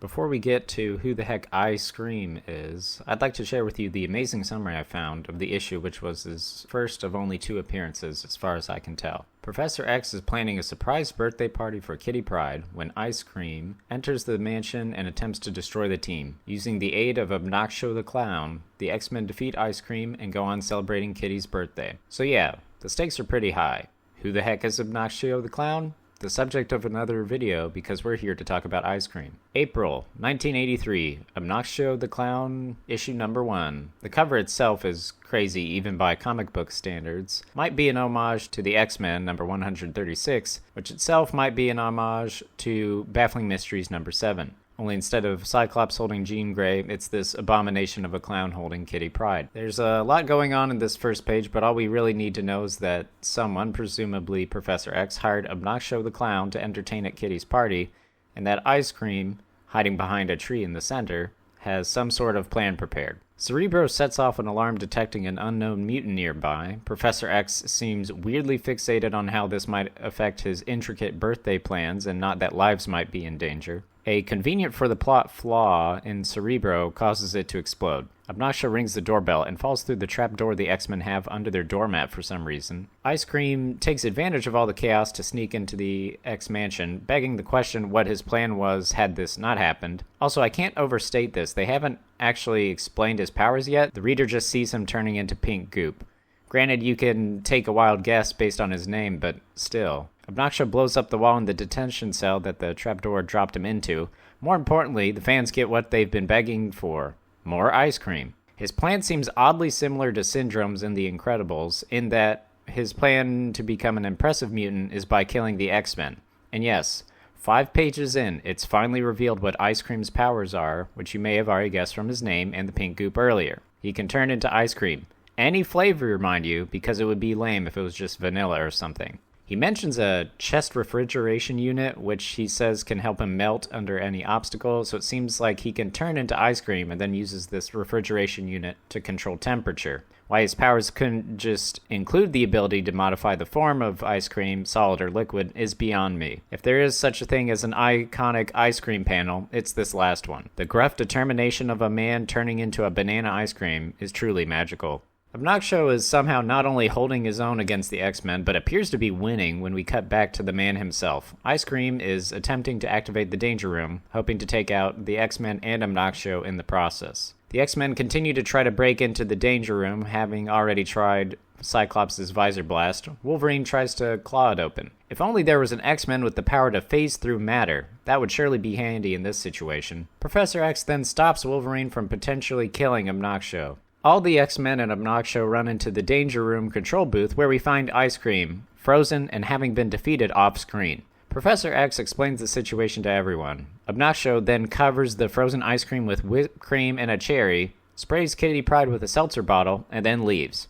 Before we get to who the heck I Scream is, I'd like to share with you the amazing summary I found of the issue, which was his first of only 2 appearances as far as I can tell. Professor X is planning a surprise birthday party for Kitty Pryde when Ice Cream enters the mansion and attempts to destroy the team. Using the aid of Obnoxio the Clown, the X-Men defeat Ice Cream and go on celebrating Kitty's birthday. So yeah, the stakes are pretty high. Who the heck is Obnoxio the Clown? The subject of another video because we're here to talk about Ice Cream. April 1983, Obnoxio the Clown, issue number 1. The cover itself is crazy even by comic book standards. Might be an homage to the X-Men number 136, which itself might be an homage to Baffling Mysteries number 7. Only instead of Cyclops holding Jean Grey, it's this abomination of a clown holding Kitty Pryde. There's a lot going on in this first page, but all we really need to know is that someone, presumably Professor X, hired Obnoxio the Clown to entertain at Kitty's party, and that Ice Cream, hiding behind a tree in the center, has some sort of plan prepared. Cerebro sets off an alarm detecting an unknown mutant nearby. Professor X seems weirdly fixated on how this might affect his intricate birthday plans and not that lives might be in danger. A convenient for the plot flaw in Cerebro causes it to explode. Obnoxio rings the doorbell and falls through the trapdoor the X-Men have under their doormat for some reason. Ice Cream takes advantage of all the chaos to sneak into the X-Mansion, begging the question what his plan was had this not happened. Also, I can't overstate this. They haven't actually explained his powers yet. The reader just sees him turning into pink goop. Granted, you can take a wild guess based on his name, but still. Obnoxio blows up the wall in the detention cell that the trapdoor dropped him into. More importantly, the fans get what they've been begging for. More ice cream. His plan seems oddly similar to Syndrome's in The Incredibles, in that his plan to become an impressive mutant is by killing the X-Men. And yes, 5 pages in, it's finally revealed what Ice Cream's powers are, which you may have already guessed from his name and the pink goop earlier. He can turn into ice cream. Any flavor, mind you, because it would be lame if it was just vanilla or something. He mentions a chest refrigeration unit, which he says can help him melt under any obstacle, so it seems like he can turn into ice cream and then uses this refrigeration unit to control temperature. Why his powers couldn't just include the ability to modify the form of ice cream, solid or liquid, is beyond me. If there is such a thing as an iconic ice cream panel, it's this last one. The gruff determination of a man turning into a banana ice cream is truly magical. Obnoxio is somehow not only holding his own against the X-Men, but appears to be winning when we cut back to the man himself. Ice Cream is attempting to activate the Danger Room, hoping to take out the X-Men and Obnoxio in the process. The X-Men continue to try to break into the Danger Room, having already tried Cyclops' Visor Blast. Wolverine tries to claw it open. If only there was an X-Men with the power to phase through matter. That would surely be handy in this situation. Professor X then stops Wolverine from potentially killing Obnoxio. All the X-Men and Obnoxio run into the Danger Room control booth where we find Ice Cream, frozen and having been defeated off-screen. Professor X explains the situation to everyone. Obnoxio then covers the frozen ice cream with whipped cream and a cherry, sprays Kitty Pryde with a seltzer bottle, and then leaves.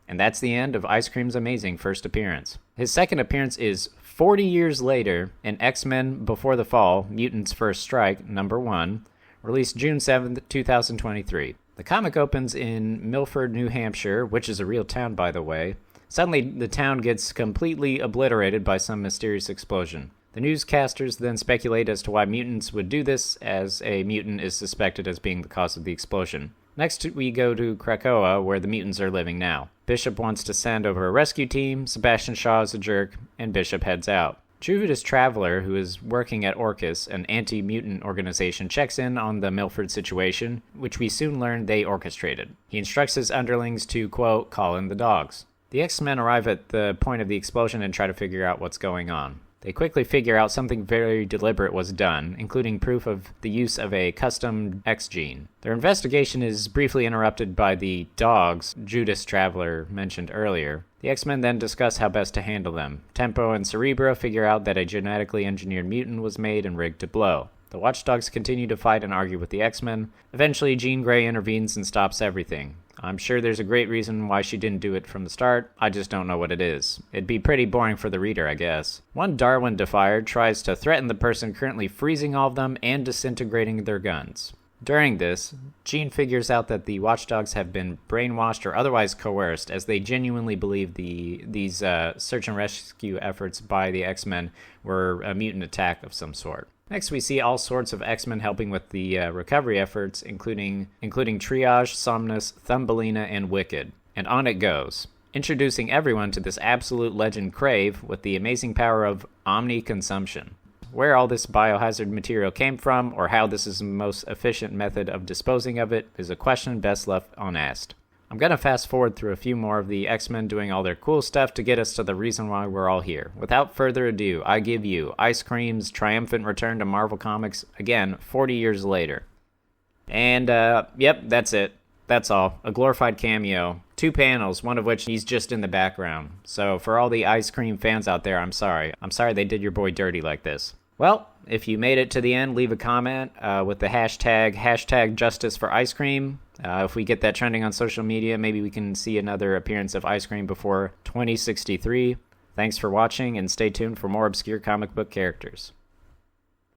And that's the end of Ice Cream's amazing first appearance. His second appearance is 40 years later in X-Men Before the Fall, Mutants First Strike, number 1, released June 7th, 2023. The comic opens in Milford, New Hampshire, which is a real town, by the way. Suddenly, the town gets completely obliterated by some mysterious explosion. The newscasters then speculate as to why mutants would do this, as a mutant is suspected as being the cause of the explosion. Next, we go to Krakoa, where the mutants are living now. Bishop wants to send over a rescue team, Sebastian Shaw is a jerk, and Bishop heads out. Juventus Traveler, who is working at Orcus, an anti-mutant organization, checks in on the Milford situation, which we soon learn they orchestrated. He instructs his underlings to, quote, call in the dogs. The X-Men arrive at the point of the explosion and try to figure out what's going on. They quickly figure out something very deliberate was done, including proof of the use of a custom X gene. Their investigation is briefly interrupted by the dogs Judas Traveler mentioned earlier. The X-Men then discuss how best to handle them. Tempo and Cerebro figure out that a genetically engineered mutant was made and rigged to blow. The Watchdogs continue to fight and argue with the X-Men. Eventually, Jean Grey intervenes and stops everything. I'm sure there's a great reason why she didn't do it from the start, I just don't know what it is. It'd be pretty boring for the reader, I guess. One Darwin Defier tries to threaten the person currently freezing all of them and disintegrating their guns. During this, Jean figures out that the Watchdogs have been brainwashed or otherwise coerced, as they genuinely believe these search and rescue efforts by the X-Men were a mutant attack of some sort. Next, we see all sorts of X-Men helping with the recovery efforts, including Triage, Somnus, Thumbelina, and Wicked. And on it goes, introducing everyone to this absolute legend Crave with the amazing power of omni-consumption. Where all this biohazard material came from, or how this is the most efficient method of disposing of it, is a question best left unasked. I'm going to fast forward through a few more of the X-Men doing all their cool stuff to get us to the reason why we're all here. Without further ado, I give you Ice Cream's triumphant return to Marvel Comics, again, 40 years later. And, yep, that's it. That's all. A glorified cameo. 2 panels, one of which he's just in the background. So for all the Ice Cream fans out there, I'm sorry. I'm sorry they did your boy dirty like this. Well, if you made it to the end, leave a comment with the hashtag Justice for Ice Cream. If we get that trending on social media, maybe we can see another appearance of Ice Cream before 2063. Thanks for watching, and stay tuned for more obscure comic book characters.